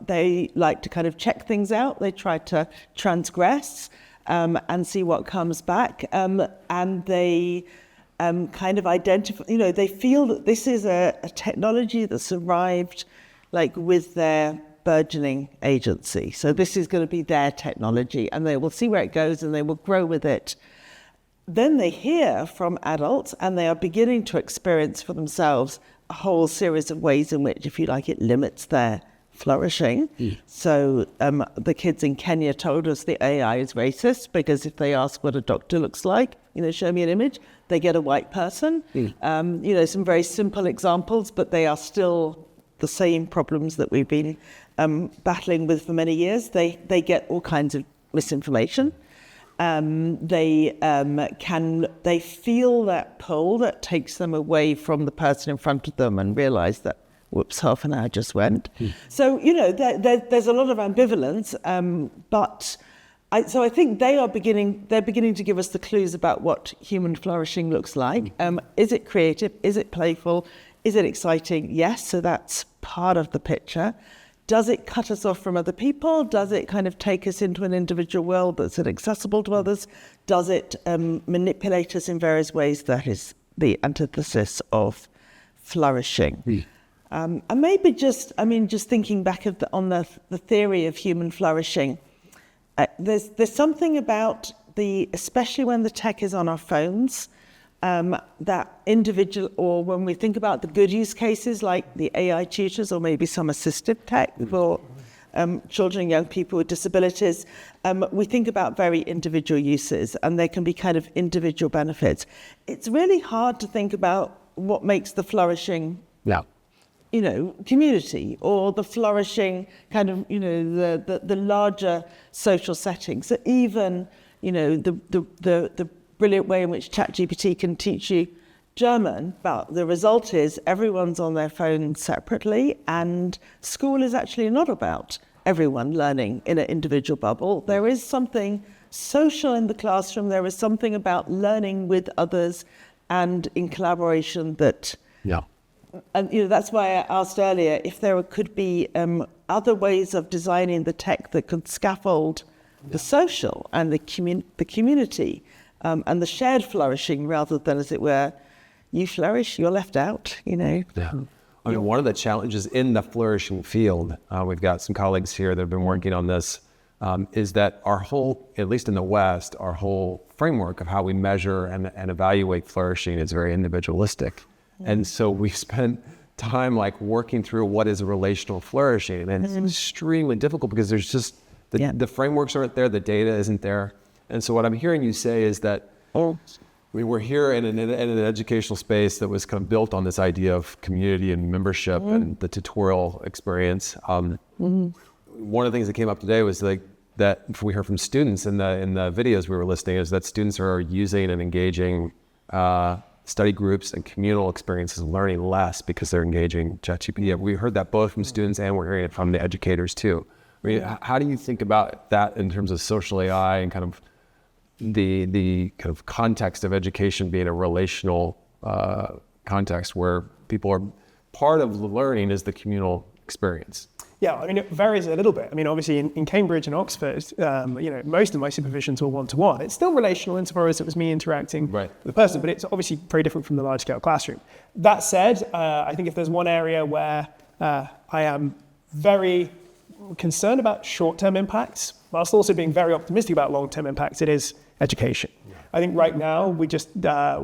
They like to kind of check things out. They try to transgress and see what comes back. And they kind of identify, they feel that this is a technology that's arrived with their burgeoning agency. So this is going to be their technology, and they will see where it goes and they will grow with it. Then they hear from adults, and they are beginning to experience for themselves a whole series of ways in which, if you like, it limits their flourishing. So the kids in Kenya told us the AI is racist because if they ask what a doctor looks like, show me an image, they get a white person. Some very simple examples, but they are still the same problems that we've been battling with for many years. They get all kinds of misinformation. They feel that pull that takes them away from the person in front of them and realize that, whoops, half an hour just went. So, there's a lot of ambivalence, but I think they're beginning to give us the clues about what human flourishing looks like. Is it creative? Is it playful? Is it exciting? Yes, so that's part of the picture. Does it cut us off from other people? Does it kind of take us into an individual world that's inaccessible to others? Does it manipulate us in various ways? That is the antithesis of flourishing. And maybe just thinking back on the theory of human flourishing, there's something about especially when the tech is on our phones, that individual, or when we think about the good use cases like the AI tutors or maybe some assistive tech for children and young people with disabilities, we think about very individual uses, and there can be kind of individual benefits. It's really hard to think about what makes the flourishing community, or the flourishing kind of, the larger social settings. So even, the brilliant way in which ChatGPT can teach you German, but the result is everyone's on their phone separately, and school is actually not about everyone learning in an individual bubble. There is something social in the classroom. There is something about learning with others and in collaboration that... And that's why I asked earlier if there could be other ways of designing the tech that could scaffold the social and the community and the shared flourishing, rather than, as it were, you flourish, you're left out. One of the challenges in the flourishing field, we've got some colleagues here that have been working on this is that our whole, at least in the West, our whole framework of how we measure and evaluate flourishing is very individualistic. And so we spent time like working through what is relational flourishing, and it's extremely difficult because there's just the frameworks aren't there, the data isn't there. And so what I'm hearing you say is that we're here in an educational space that was kind of built on this idea of community and membership and the tutorial experience. One of the things that came up today was like that we heard from students in the videos we were listening is that students are using and engaging study groups and communal experiences, learning less because they're engaging ChatGPT. We heard that both from students and we're hearing it from the educators too. I mean, how do you think about that in terms of social AI and kind of the kind of context of education being a relational context where people are part of the learning is the communal experience? Yeah, I mean, it varies a little bit. I mean, obviously in Cambridge and Oxford, most of my supervisions were one-to-one. It's still relational insofar as it was me interacting with the person, but it's obviously very different from the large-scale classroom. That said, I think if there's one area where I am very concerned about short-term impacts, whilst also being very optimistic about long-term impacts, it is education. I think right now we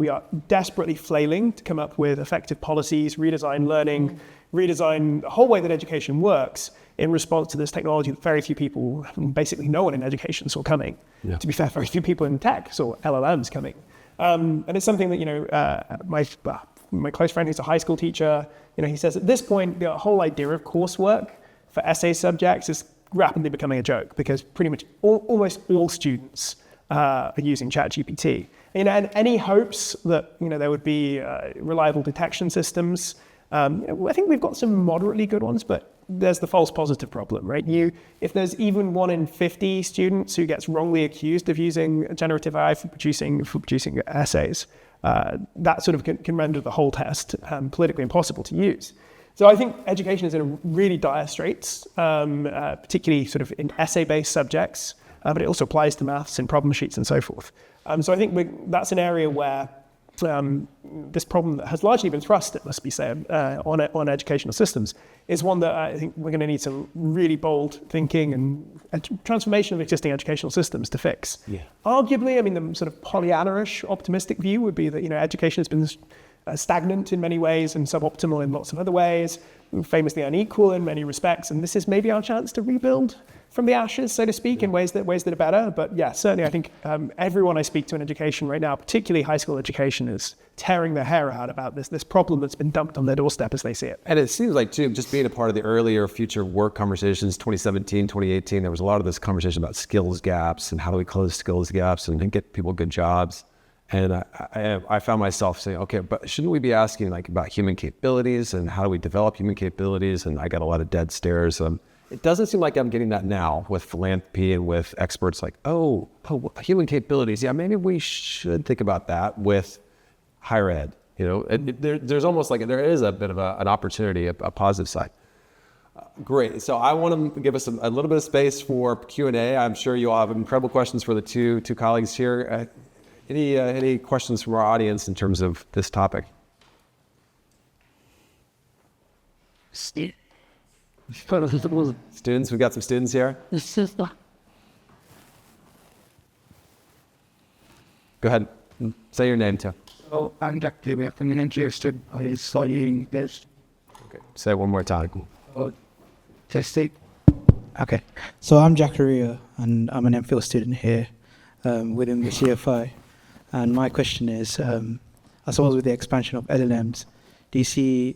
are desperately flailing to come up with effective policies, redesign learning, redesign the whole way that education works in response to this technology that very few people, basically no one in education saw coming. Yeah. To be fair, very few people in tech saw LLMs coming. And it's something that, my close friend who's a high school teacher, he says at this point, the whole idea of coursework for essay subjects is rapidly becoming a joke because pretty much almost all students are using ChatGPT. And any hopes that there would be reliable detection systems, I think we've got some moderately good ones, but there's the false positive problem, right? If there's even 1 in 50 students who gets wrongly accused of using generative AI for producing essays, that sort of can render the whole test politically impossible to use. So I think education is in a really dire straits, particularly sort of in essay-based subjects, but it also applies to maths and problem sheets and so forth. So I think that's an area where this problem that has largely been thrust, it must be said, on educational systems, is one that I think we're going to need some really bold thinking and transformation of existing educational systems to fix. Yeah. Arguably, I mean, the sort of Pollyanna-ish optimistic view would be that education has been stagnant in many ways and suboptimal in lots of other ways, famously unequal in many respects, and this is maybe our chance to rebuild from the ashes, so to speak, in ways that are better. But yeah, certainly I think everyone I speak to in education right now, particularly high school education, is tearing their hair out about this problem that's been dumped on their doorstep as they see it. And it seems like, too, just being a part of the earlier future work conversations, 2017, 2018, there was a lot of this conversation about skills gaps and how do we close skills gaps and get people good jobs. And I found myself saying, okay, but shouldn't we be asking like about human capabilities and how do we develop human capabilities? And I got a lot of dead stares. It doesn't seem like I'm getting that now with philanthropy and with experts like, oh, human capabilities. Yeah, maybe we should think about that with higher ed. There's almost like there is a bit of an opportunity, a positive side. Great. So I want to give us a little bit of space for Q&A. I'm sure you all have incredible questions for the two colleagues here. Any questions from our audience in terms of this topic? Students, we've got some students here. Go ahead, say your name too. So I'm actively interested in studying this. Okay, say it one more time. Testing. Okay, so I'm Jackaria and I'm an MPhil student here within the CFI. And my question is, I suppose with the expansion of LLMs, do you see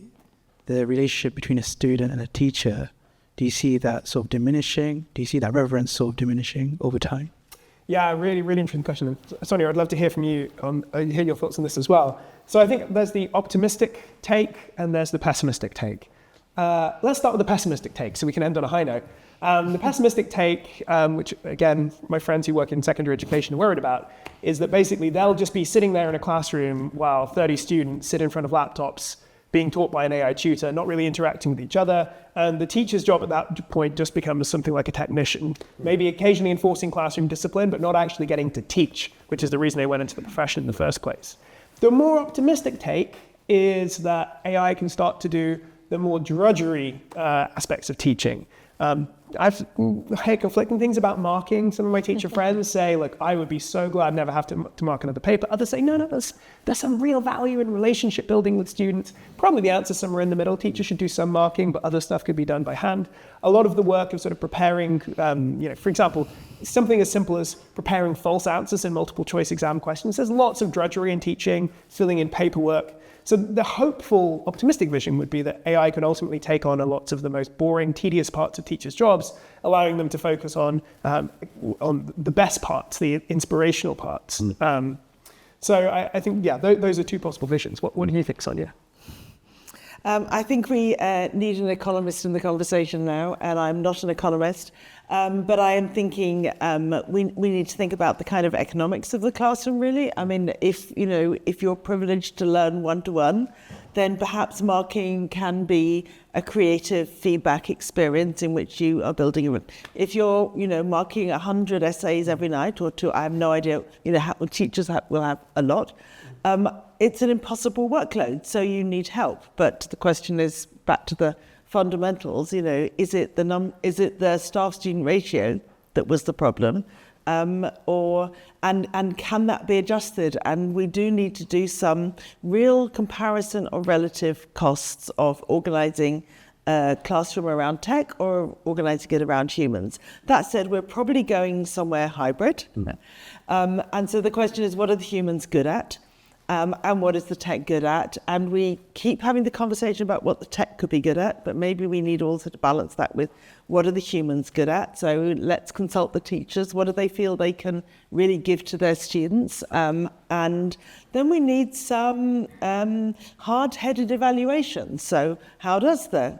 the relationship between a student and a teacher, do you see that sort of diminishing? Do you see that reverence sort of diminishing over time? Yeah, really, really interesting question. Sonia, I'd love to hear from you hear your thoughts on this as well. So I think there's the optimistic take and there's the pessimistic take. Let's start with the pessimistic take so we can end on a high note. The pessimistic take, which again, my friends who work in secondary education are worried about, is that basically they'll just be sitting there in a classroom while 30 students sit in front of laptops being taught by an AI tutor, not really interacting with each other. And the teacher's job at that point just becomes something like a technician, maybe occasionally enforcing classroom discipline, but not actually getting to teach, which is the reason they went into the profession in the first place. The more optimistic take is that AI can start to do the more drudgery aspects of teaching. I've heard conflicting things about marking. Some of my teacher friends say, look, I would be so glad never have to mark another paper. Others say, no, there's some real value in relationship building with students. Probably the answer somewhere in the middle. Teachers should do some marking, but other stuff could be done by hand. A lot of the work of sort of preparing, for example, something as simple as preparing false answers in multiple choice exam questions. There's lots of drudgery in teaching, filling in paperwork. So the hopeful, optimistic vision would be that AI could ultimately take on a lot of the most boring, tedious parts of teachers' jobs, allowing them to focus on the best parts, the inspirational parts. So I think, those are two possible visions. What do you think, Sonia? I think we need an economist in the conversation now, and I'm not an economist, but I am thinking we need to think about the kind of economics of the classroom, really. I mean, if you're privileged to learn one-to-one, then perhaps marking can be a creative feedback experience in which you are building. If you're, marking 100 essays every night or two, I have no idea, how teachers will have a lot. It's an impossible workload, so you need help. But the question is back to the fundamentals. Is it the staff-student ratio that was the problem, and can that be adjusted? And we do need to do some real comparison of relative costs of organising a classroom around tech or organising it around humans. That said, we're probably going somewhere hybrid, and so the question is, what are the humans good at? And what is the tech good at? And we keep having the conversation about what the tech could be good at, but maybe we need also to balance that with what are the humans good at? So let's consult the teachers. What do they feel they can really give to their students? And then we need some hard-headed evaluation. So how does the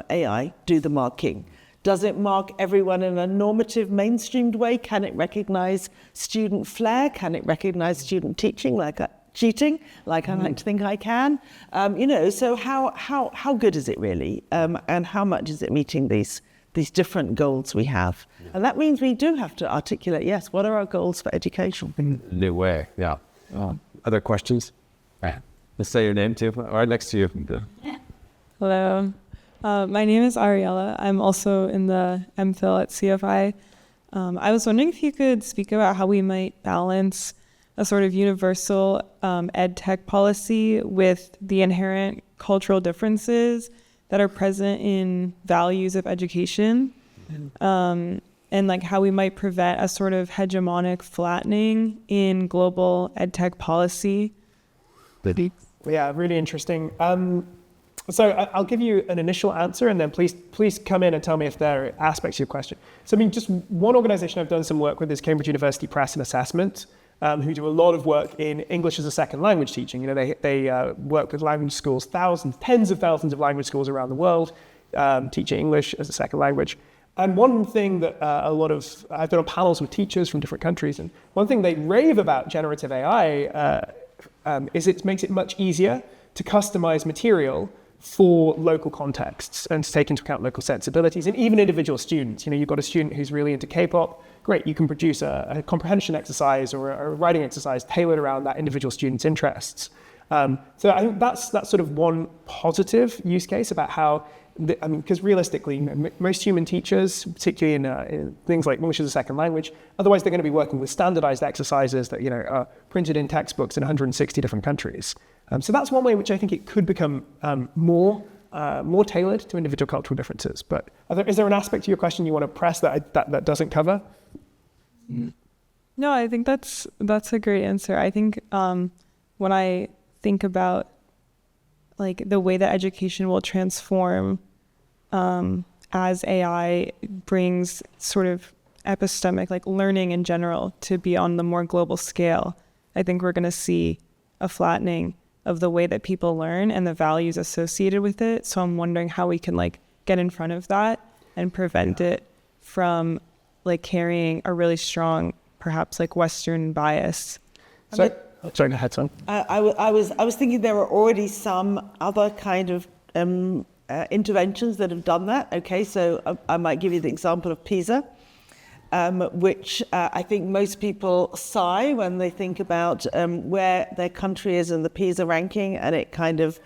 AI do the marking? Does it mark everyone in a normative, mainstreamed way? Can it recognize student flair? Can it recognize student cheating, like I like to think I can? So how good is it really? And how much is it meeting these different goals we have? And that means we do have to articulate, yes, what are our goals for education? New way, yeah. Other questions? Let's say your name too, right next to you. Hello. My name is Ariella. I'm also in the MPhil at CFI. I was wondering if you could speak about how we might balance a sort of universal ed tech policy with the inherent cultural differences that are present in values of education, and like how we might prevent a sort of hegemonic flattening in global ed tech policy. Yeah, really interesting. So I'll give you an initial answer, and then please come in and tell me if there are aspects of your question. So just one organization I've done some work with is Cambridge University Press and Assessment, who do a lot of work in English as a second language teaching. They work with language schools, tens of thousands of language schools around the world, teaching English as a second language. And one thing that I've been on panels with teachers from different countries, and one thing they rave about generative AI is it makes it much easier to customize material for local contexts and to take into account local sensibilities and even individual students. You've got a student who's really into K-pop, great, you can produce a comprehension exercise or a writing exercise tailored around that individual student's interests. So I think that's sort of one positive use case about how, because realistically, most human teachers, particularly in things like English as a second language, otherwise they're going to be working with standardized exercises that are printed in textbooks in 160 different countries. So that's one way which I think it could become more tailored to individual cultural differences. But is there an aspect to your question you want to press that doesn't cover? No, I think that's a great answer. I think when I think about like the way that education will transform as AI brings sort of epistemic, like learning in general, to be on the more global scale, I think we're going to see a flattening of the way that people learn and the values associated with it. So I'm wondering how we can like get in front of that and prevent it from like carrying a really strong, perhaps like Western bias. Sorry, go ahead, Son. I was thinking there are already some other kind of interventions that have done that. Okay, so I might give you the example of PISA, which I think most people sigh when they think about where their country is in the PISA ranking, and it kind of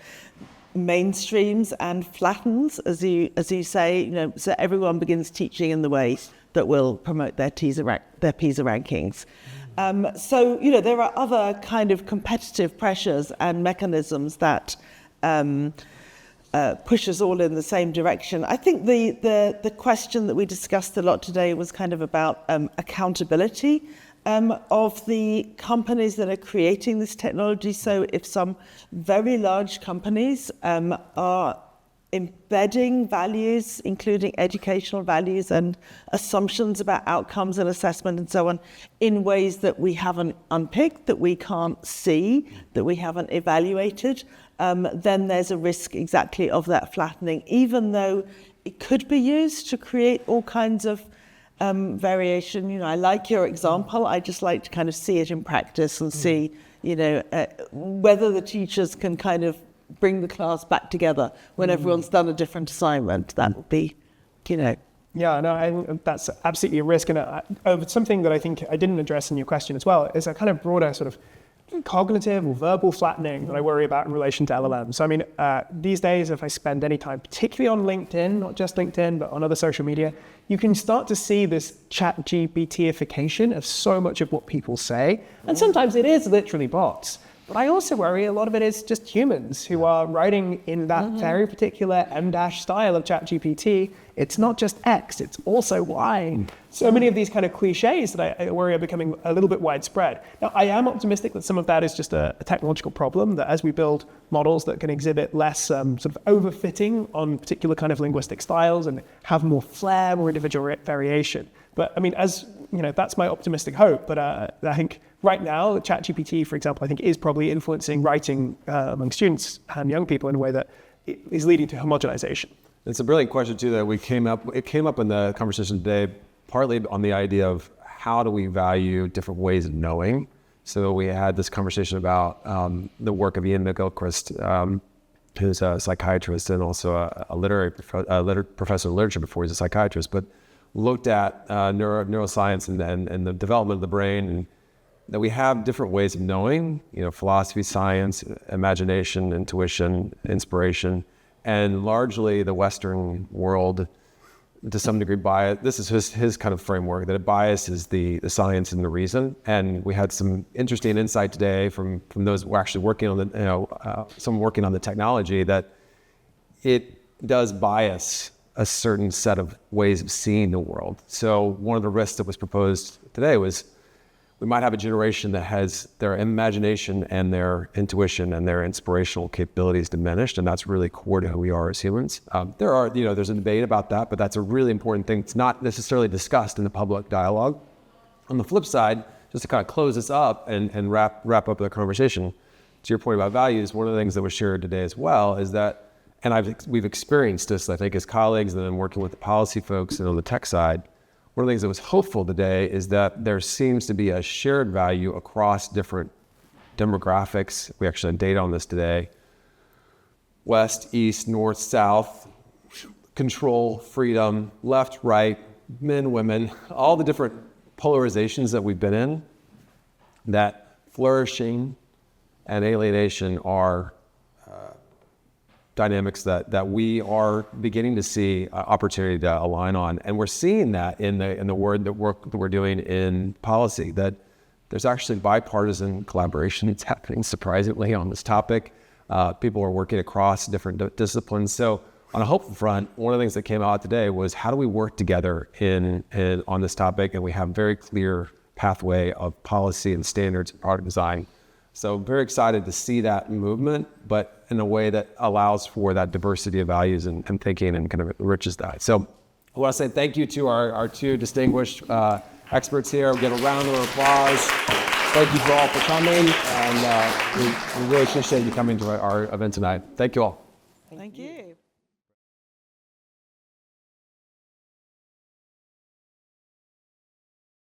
mainstreams and flattens, as you say, so everyone begins teaching in the way that will promote their PISA rankings. So there are other kind of competitive pressures and mechanisms that push us all in the same direction. I think the question that we discussed a lot today was kind of about accountability of the companies that are creating this technology. So if some very large companies are embedding values, including educational values and assumptions about outcomes and assessment and so on, in ways that we haven't unpicked, that we can't see, that we haven't evaluated, then there's a risk exactly of that flattening, even though it could be used to create all kinds of variation. I like your example. I just like to kind of see it in practice and see, whether the teachers can kind of bring the class back together when everyone's done a different assignment. That would be, Yeah, no, I think that's absolutely a risk. And something that I think I didn't address in your question as well is a kind of broader sort of cognitive or verbal flattening that I worry about in relation to LLMs. So I mean, these days, if I spend any time, particularly on LinkedIn, not just LinkedIn, but on other social media, you can start to see this chat GPT-ification of so much of what people say. And sometimes it is literally bots. But I also worry a lot of it is just humans who are writing in that very particular M- style of ChatGPT. It's not just X, it's also Y. So many of these kind of cliches that I worry are becoming a little bit widespread. Now, I am optimistic that some of that is just a technological problem, that as we build models that can exhibit less sort of overfitting on particular kind of linguistic styles and have more flair, more individual variation. But I mean, that's my optimistic hope. But I think right now, ChatGPT, for example, I think is probably influencing writing among students and young people in a way that is leading to homogenization. It's a brilliant question too that it came up in the conversation today, partly on the idea of how do we value different ways of knowing. So we had this conversation about the work of Ian McGilchrist, who's a psychiatrist and also a professor of literature before he's a psychiatrist, but looked at neuroscience and the development of the brain, and that we have different ways of knowing, philosophy, science, imagination, intuition, inspiration, and largely the Western world, to some degree, bias. This is his kind of framework, that it biases the science and the reason. And we had some interesting insight today from those who are actually working on someone working on the technology, that it does bias a certain set of ways of seeing the world. So one of the risks that was proposed today was we might have a generation that has their imagination and their intuition and their inspirational capabilities diminished, and that's really core to who we are as humans. There's a debate about that, but that's a really important thing. It's not necessarily discussed in the public dialogue. On the flip side, just to kind of close this up and wrap up the conversation, to your point about values, one of the things that was shared today as well is that, and we've experienced this, I think, as colleagues and then working with the policy folks and on the tech side. One of the things that was hopeful today is that there seems to be a shared value across different demographics. We actually had data on this today. West, east, north, south, control, freedom, left, right, men, women, all the different polarizations that we've been in, that flourishing and alienation are dynamics that we are beginning to see opportunity to align on. And we're seeing that in the work that we're doing in policy, that there's actually bipartisan collaboration that's happening surprisingly on this topic. People are working across different disciplines. So on a hopeful front, one of the things that came out today was how do we work together on this topic? And we have very clear pathway of policy and standards and product design. So very excited to see that movement, but in a way that allows for that diversity of values and thinking and kind of enriches that. So I want to say thank you to our two distinguished experts here. We'll get a round of applause. Thank you all for coming, and we really appreciate you coming to our event tonight. Thank you all. Thank you.